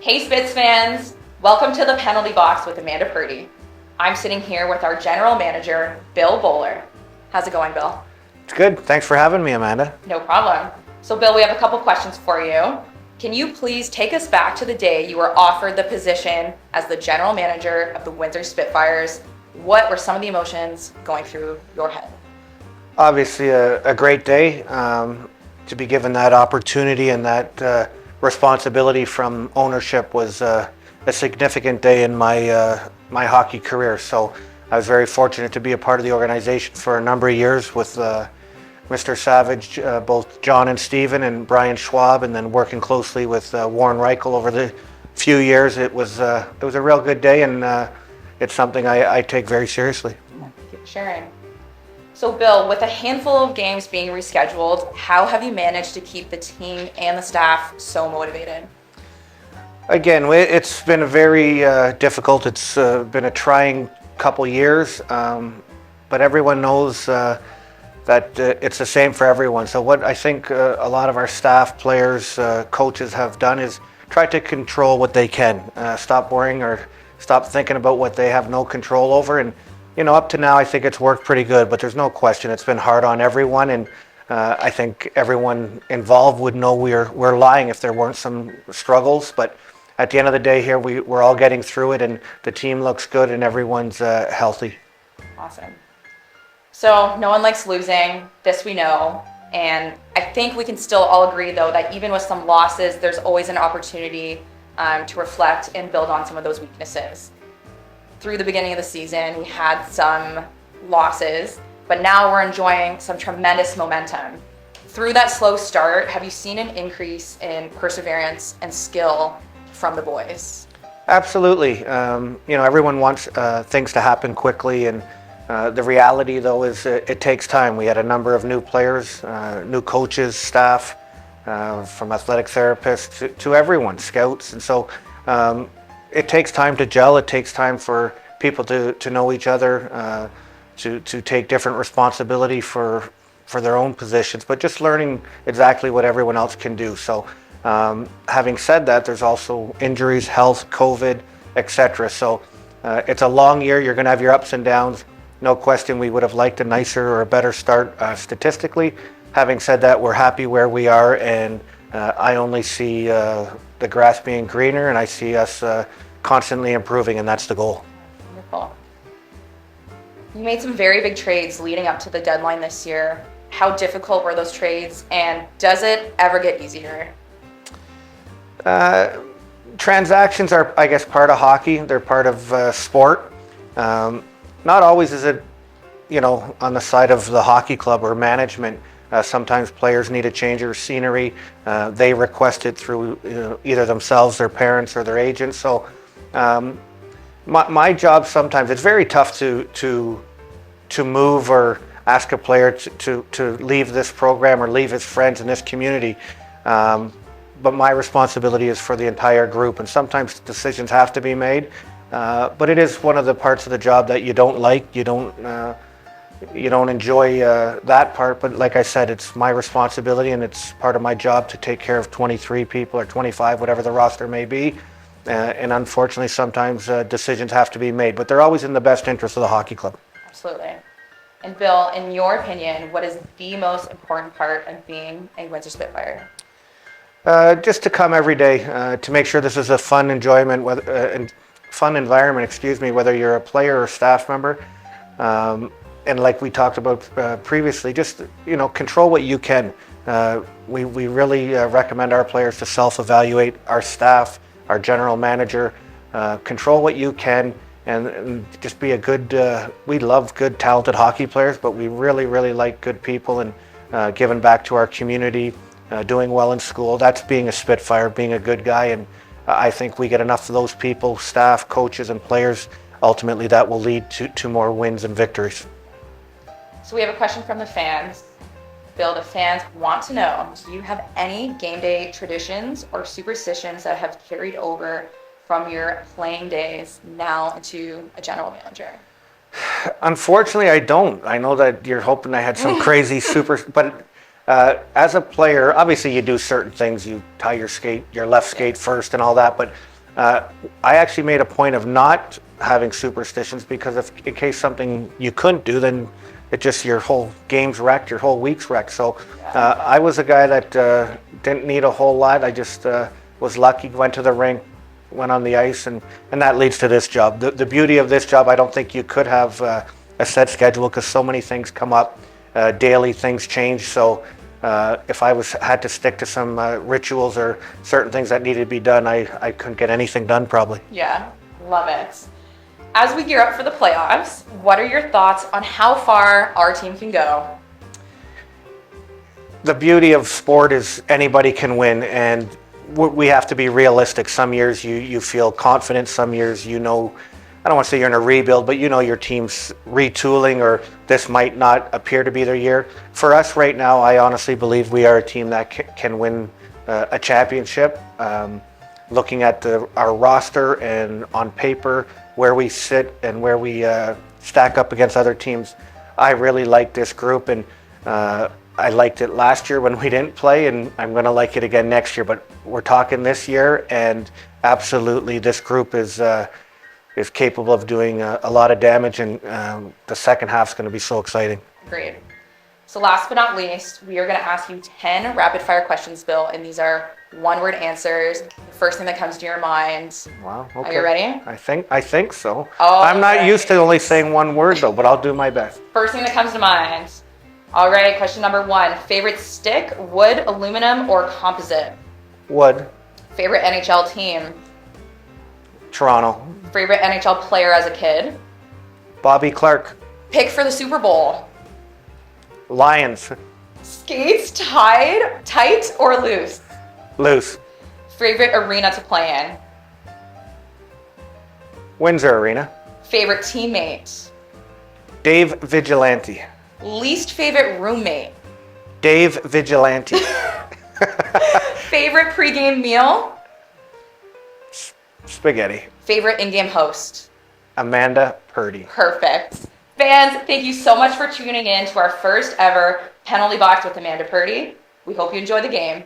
Hey Spitz fans, welcome to the penalty box with Amanda Purdie. I'm sitting here with our general manager, Bill Bowler. How's it going, Bill? It's good. Thanks for having me, Amanda. No problem. So Bill, we have a couple questions for you. Can you please take us back to the day you were offered the position as the general manager of the Windsor Spitfires? What were some of the emotions going through your head? Obviously a great day to be given that opportunity, and that responsibility from ownership was a significant day in my hockey career. So I was very fortunate to be a part of the organization for a number of years with Mr. Savage, both John and Stephen, and Brian Schwab, and then working closely with Warren Reichel over the few years. It was a real good day, and it's something I take very seriously. Keep sharing. So Bill, with a handful of games being rescheduled, how have you managed to keep the team and the staff so motivated? Again, it's been very difficult. It's been a trying couple years, but everyone knows that it's the same for everyone. So what I think a lot of our staff, players, coaches have done is try to control what they can. Stop worrying or stop thinking about what they have no control over. And up to now, I think it's worked pretty good, but there's no question it's been hard on everyone. And I think everyone involved would know we're lying if there weren't some struggles. But at the end of the day here, we're all getting through it, and the team looks good, and everyone's healthy. Awesome. So no one likes losing, this we know. And I think we can still all agree, though, that even with some losses, there's always an opportunity to reflect and build on some of those weaknesses. Through the beginning of the season, we had some losses, but now we're enjoying some tremendous momentum. Through that slow start, have you seen an increase in perseverance and skill from the boys? Absolutely. Everyone wants things to happen quickly, and the reality, though, is it takes time. We had a number of new players, new coaches, staff, from athletic therapists to everyone, scouts, and so it takes time to gel. It takes time for people to know each other, to take different responsibility for their own positions, but just learning exactly what everyone else can do. So having said that, there's also injuries, health, COVID, etc. So it's a long year. You're going to have your ups and downs. No question we would have liked a nicer or a better start statistically. Having said that, we're happy where we are, and I only see the grass being greener, and I see us constantly improving, and that's the goal. Wonderful. You made some very big trades leading up to the deadline this year. How difficult were those trades, and does it ever get easier? Transactions are, I guess, part of hockey. They're part of sport. Not always is it, on the side of the hockey club or management. Sometimes players need a change of scenery. They request it through either themselves, their parents, or their agents. So my job sometimes, it's very tough to move or ask a player to leave this program or leave his friends in this community. But my responsibility is for the entire group, and sometimes decisions have to be made. But it is one of the parts of the job that you don't like. You don't enjoy that part, but like I said, it's my responsibility, and it's part of my job to take care of 23 people or 25, whatever the roster may be. And unfortunately, sometimes decisions have to be made, but they're always in the best interest of the hockey club. Absolutely. And Bill, in your opinion, what is the most important part of being a Windsor Spitfire? Just to come every day, to make sure this is a fun environment, whether you're a player or staff member. And like we talked about previously, just control what you can. We really recommend our players to self-evaluate, our staff, our general manager. Control what you can, and just be a good. We love good, talented hockey players, but we really like good people and giving back to our community, doing well in school. That's being a Spitfire, being a good guy, and I think we get enough of those people, staff, coaches, and players. Ultimately, that will lead to more wins and victories. So we have a question from the fans. Bill, the fans want to know, do you have any game day traditions or superstitions that have carried over from your playing days now into a general manager? Unfortunately, I don't. I know that you're hoping I had some crazy but as a player, obviously you do certain things. You tie your left skate first and all that, but I actually made a point of not having superstitions because if in case something you couldn't do, then it just your whole game's wrecked, your whole week's wrecked. So I was a guy that didn't need a whole lot. I just was lucky, went to the ring, went on the ice, and that leads to this job. The beauty of this job, I don't think you could have a set schedule because so many things come up. Daily things change. So if I had to stick to some rituals or certain things that needed to be done, I couldn't get anything done probably. Yeah, love it. As we gear up for the playoffs, what are your thoughts on how far our team can go? The beauty of sport is anybody can win, and we have to be realistic. Some years you feel confident, some years I don't want to say you're in a rebuild, but your team's retooling or this might not appear to be their year. For us right now, I honestly believe we are a team that can win a championship. Looking at our roster and on paper, where we sit and where we stack up against other teams, I really like this group, and I liked it last year when we didn't play, and I'm going to like it again next year. But we're talking this year, and absolutely this group is capable of doing a lot of damage, and the second half is going to be so exciting. Great. So last but not least, we are going to ask you 10 rapid fire questions, Bill, and these are one-word answers. The first thing that comes to your mind. Wow. Okay. Are you ready? I think so. Oh, I'm not okay. used to only saying one word though, but I'll do my best. First thing that comes to mind. All right, question number 1. Favorite stick, wood, aluminum, or composite? Wood. Favorite NHL team? Toronto. Favorite NHL player as a kid? Bobby Clark. Pick for the Super Bowl? Lions. Skates tight or loose? Loose. Favorite arena to play in? Windsor Arena. Favorite teammate? Dave Vigilante. Least favorite roommate? Dave Vigilante. Favorite pregame meal? Spaghetti. Favorite in-game host? Amanda Purdie. Perfect. Fans, thank you so much for tuning in to our first ever Penalty Box with Amanda Purdie. We hope you enjoy the game.